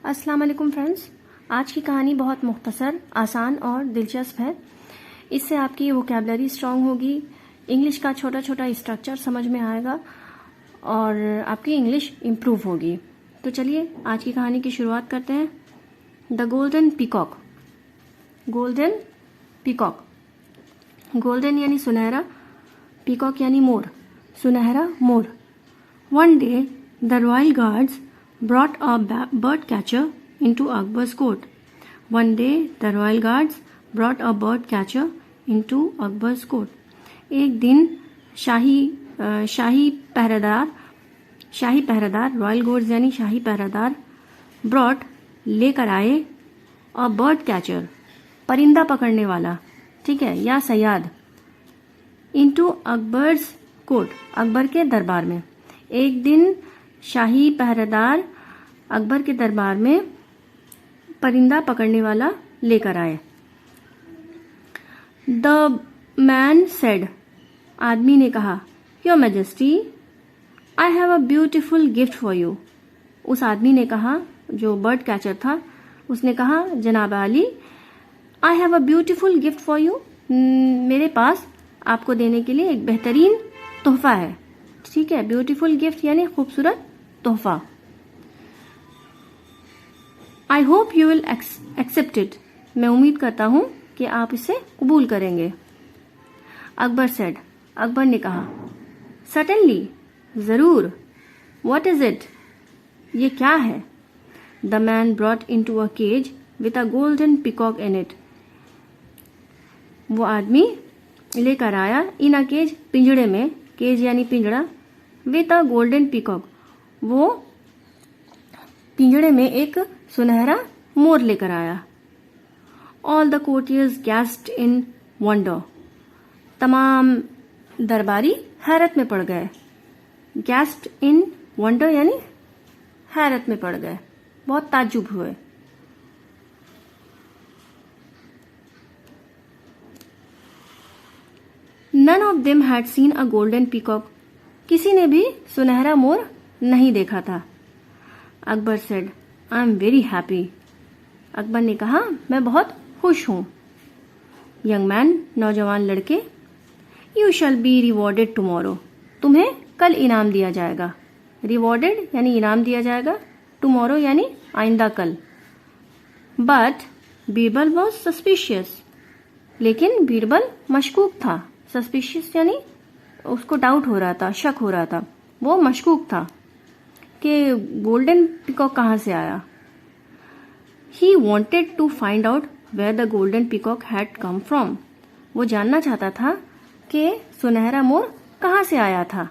अस्सलाम वालेकुम फ्रेंड्स। आज की कहानी बहुत मुख्तसर, आसान और दिलचस्प है। इससे आपकी वोकैबलरी स्ट्रांग होगी, इंग्लिश का छोटा छोटा स्ट्रक्चर समझ में आएगा और आपकी इंग्लिश इम्प्रूव होगी। तो चलिए आज की कहानी की शुरुआत करते हैं। The golden peacock. Golden peacock, golden यानी सुनहरा, पीकॉक यानी मोर, सुनहरा मोर। One day the royal guards brought a bird catcher into Akbar's court. One day the royal guards brought a bird catcher into Akbar's court. एक दिन शाही पहरेदार royal guards यानी शाही पहरेदार brought लेकर आए a bird catcher, परिंदा पकड़ने वाला, ठीक है, या सयाद, into Akbar's court, अकबर के दरबार में। एक दिन शाही पहरेदार अकबर के दरबार में परिंदा पकड़ने वाला लेकर आए। द मैन सेड, आदमी ने कहा, your majesty I have a beautiful gift for you. उस आदमी ने कहा, जो बर्ड कैचर था, उसने कहा, जनाब आली, I have a beautiful gift for you, मेरे पास आपको देने के लिए एक बेहतरीन तोहफा है। ठीक है, ब्यूटीफुल गिफ्ट यानी खूबसूरत तोहफा। I hope you will accept it, मैं उम्मीद करता हूं कि आप इसे कबूल करेंगे। अकबर सेड, अकबर ने कहा, सर्टेनली, जरूर। व्हाट इज इट, ये क्या है? The man brought into a cage with a golden peacock in it. वो आदमी लेकर आया इन अ केज, पिंजड़े में, केज यानी पिंजड़ा, विथ अ गोल्डन पीकॉक, वो पिंजड़े में एक सुनहरा मोर लेकर आया। All the courtiers gassed in wonder, तमाम दरबारी हैरत में पड़ गए। गैस्ड इन वंडर यानी हैरत में पड़ गए, बहुत ताज्जुब हुए। None of them had seen a golden peacock, किसी ने भी सुनहरा मोर नहीं देखा था। Akbar said, I am very happy, Akbar ने कहा, मैं बहुत खुश हूं। यंग मैन, नौजवान लड़के, you shall be rewarded tomorrow, तुम्हें कल इनाम दिया जाएगा। रिवॉर्डेड यानी इनाम दिया जाएगा, टुमारो यानी आइंदा कल। बट बीरबल वॉज सस्पिशियस, लेकिन बीरबल मशकूक था। सस्पिशियस यानी उसको डाउट हो रहा था, शक हो रहा था, वो मशकूक था कि गोल्डन पीकॉक कहाँ से आया। He wanted to find out where the golden peacock had come from, वो जानना चाहता था कि सुनहरा मोर कहाँ से आया था।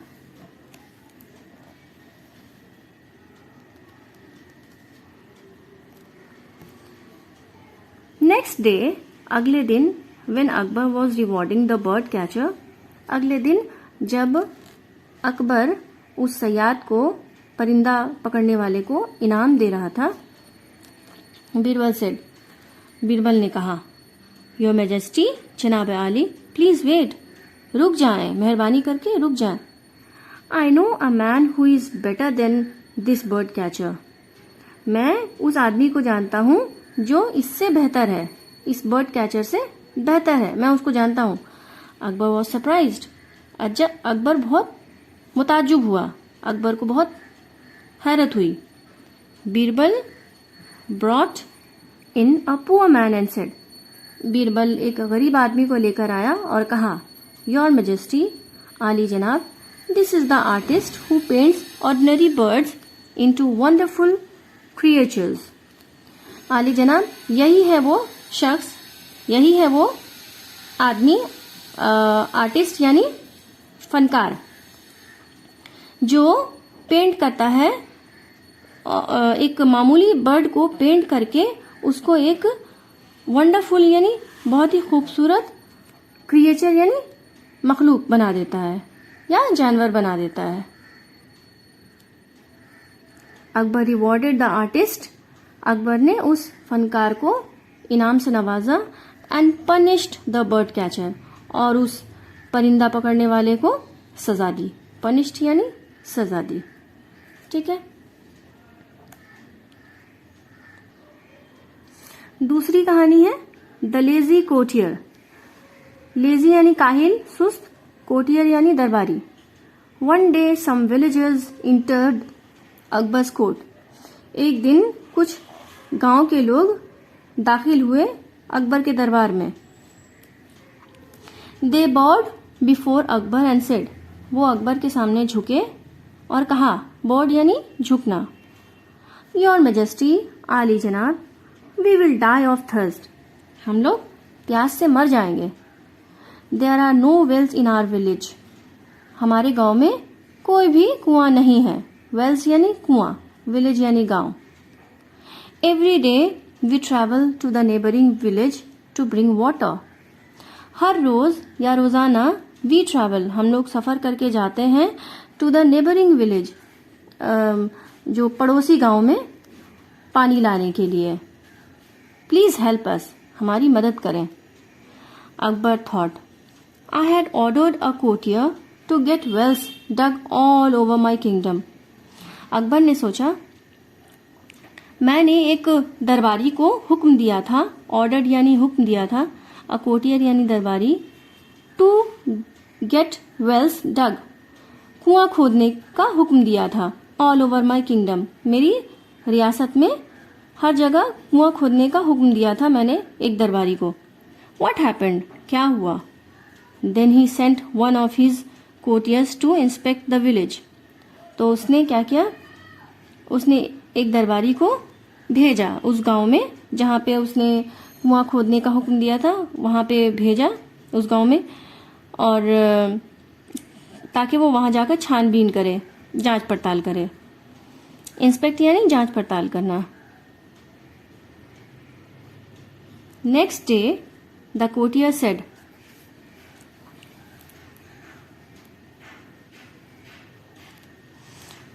नेक्स्ट डे, अगले दिन, when Akbar was rewarding the bird catcher, अगले दिन जब अकबर उस सयाद को, परिंदा पकड़ने वाले को इनाम दे रहा था, बीरबल सेड, बीरबल ने कहा, योर मैजेस्टी, जनाब आली, प्लीज वेट, रुक जाएं, मेहरबानी करके रुक जाएं। I know a man who is better than this bird catcher, मैं उस आदमी को जानता हूं जो इससे बेहतर है, इस बर्ड कैचर से बेहतर है, मैं उसको जानता हूं। अकबर वॉज सरप्राइज्ड, अकबर बहुत मुताज्जुब हुआ, अकबर को बहुत हैरत हुई। Birbal brought in a poor man and said, Birbal एक गरीब आदमी को लेकर आया और कहा, योर मैजेस्टी, आली जनाब, this is the artist who paints ordinary birds into wonderful creatures. आली जनाब, यही है वो शख्स, यही है वो आदमी, आर्टिस्ट यानी फनकार, जो पेंट करता है, एक मामूली बर्ड को पेंट करके उसको एक वंडरफुल यानी बहुत ही खूबसूरत क्रिएचर यानी मखलूक बना देता है या जानवर बना देता है। Akbar rewarded the artist, Akbar ने उस फनकार को इनाम से नवाजा, and punished the bird catcher, और उस परिंदा पकड़ने वाले को सजा दी। पनिश्ड यानी सजा दी, ठीक है। दूसरी कहानी है द लेजी कोटियर। लेजी यानी काहिल, सुस्त, कोटियर यानी दरबारी। One day some villagers entered Akbar's court. एक दिन कुछ गांव के लोग दाखिल हुए अकबर के दरबार में। They bowed before Akbar and said. वो अकबर के सामने झुके और कहा, बॉड यानी झुकना, योर मेजेस्टी, आली जनाब, we will die of thirst. हम लोग प्यास से मर जाएंगे। There are no wells in our village. हमारे गांव में कोई भी कुआं नहीं है। वेल्स यानी कुआं, विलेज यानी गांव। Every day we travel to the neighbouring village to bring water. हर रोज या रोजाना वी ट्रैवल, हम लोग सफर करके जाते हैं टू द नेबरिंग विलेज, जो पड़ोसी गांव में पानी लाने के लिए। प्लीज हेल्प अस, हमारी मदद करें। Akbar thought, I had ordered a courtier to get wells dug all over my kingdom. Akbar ने सोचा, मैंने एक दरबारी को हुक्म दिया था, ऑर्डर्ड यानी हुक्म दिया था, अ कोटियर यानी दरबारी, टू गेट वेल्स डग, कुआं खोदने का हुक्म दिया था, ऑल ओवर माई किंगडम, मेरी रियासत में हर जगह कुआं खोदने का हुक्म दिया था मैंने एक दरबारी को। व्हाट हैपेंड, क्या हुआ? Then he sent one of his courtiers to inspect the village. तो उसने क्या किया, उसने एक दरबारी को भेजा उस गांव में जहां पे उसने कुआं खोदने का हुक्म दिया था, वहां पे भेजा उस गांव में, और ताकि वो वहां जाकर छानबीन करे, जांच पड़ताल करे। इंस्पेक्ट यानी जांच पड़ताल करना। Next day the courtier said,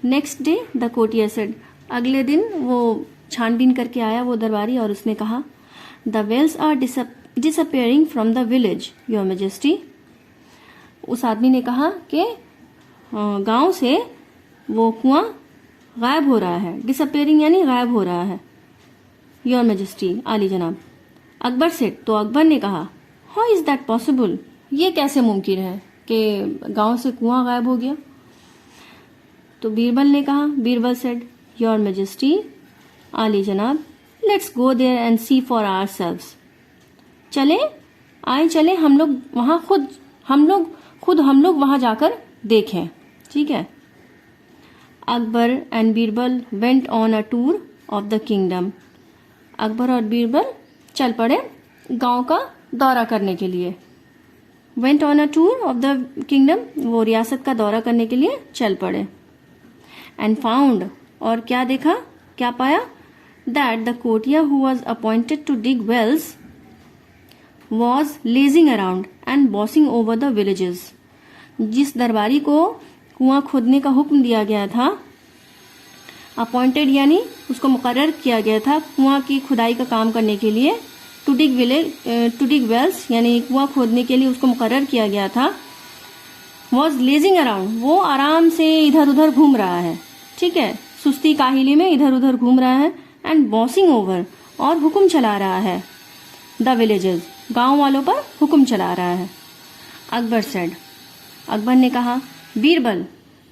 next day the courtier said, अगले दिन वो छानबीन करके आया वो दरबारी और उसने कहा, the wells are disappearing from the village your majesty. उस आदमी ने कहा कि गांव से वो कुआं गायब हो रहा है। डिसअपियरिंग यानी गायब हो रहा है, योर मेजेस्टी, आली जनाब। अकबर सेड, तो अकबर ने कहा, हाउ इज दैट पॉसिबल, ये कैसे मुमकिन है कि गांव से कुआं गायब हो गया? तो बीरबल ने कहा, बीरबल सेड, योर मेजेस्टी, आली जनाब, let's go there and see for ourselves. चले हम लोग वहां हम लोग वहां जाकर देखें, ठीक है। Akbar and Birbal went on a tour of the kingdom. Akbar और बीरबल चल पड़े गांव का दौरा करने के लिए। Went on a tour of the kingdom, वो रियासत का दौरा करने के लिए चल पड़े। एंड फाउंड, और क्या देखा, क्या पाया, that the courtier who was appointed to dig wells was lazing around and bossing over the villages. जिस दरबारी को कुआं खोदने का हुक्म दिया गया था, अपॉइंटेड यानी उसको मुकर्रर किया गया था कुआं की खुदाई का काम करने के लिए, टू डिग वेल्स यानी कुआं खोदने के लिए उसको मुकर्रर किया गया था, वॉज लेजिंग अराउंड, वो आराम से इधर उधर घूम रहा है, ठीक है, सुस्ती काहिली में इधर उधर घूम रहा है, एंड बॉसिंग ओवर, और हुक्म चला रहा है, द विलेजेस, गांव वालों पर हुक्म चला रहा है। अकबर सेड, अकबर ने कहा, Birbal,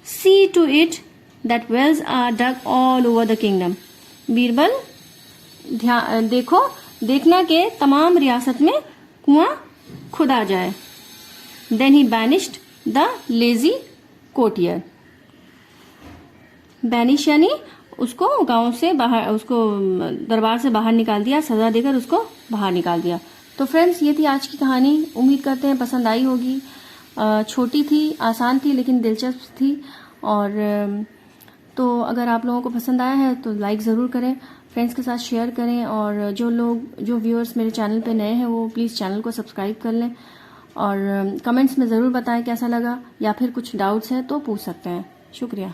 see to it that wells are dug all over the kingdom. Birbal, देखना के तमाम रियासत में कुआं खुदा जाए। Then he banished the lazy courtier. Banish यानी उसको गांव से बाहर, उसको दरबार से बाहर निकाल दिया, सजा देकर उसको बाहर निकाल दिया। तो फ्रेंड्स, ये थी आज की कहानी। उम्मीद करते हैं पसंद आई होगी। छोटी थी, आसान थी, लेकिन दिलचस्प थी। और तो अगर आप लोगों को पसंद आया है तो लाइक ज़रूर करें, फ्रेंड्स के साथ शेयर करें, और जो व्यूअर्स मेरे चैनल पे नए हैं वो प्लीज़ चैनल को सब्सक्राइब कर लें, और कमेंट्स में ज़रूर बताएं कैसा लगा, या फिर कुछ डाउट्स हैं तो पूछ सकते हैं। शुक्रिया।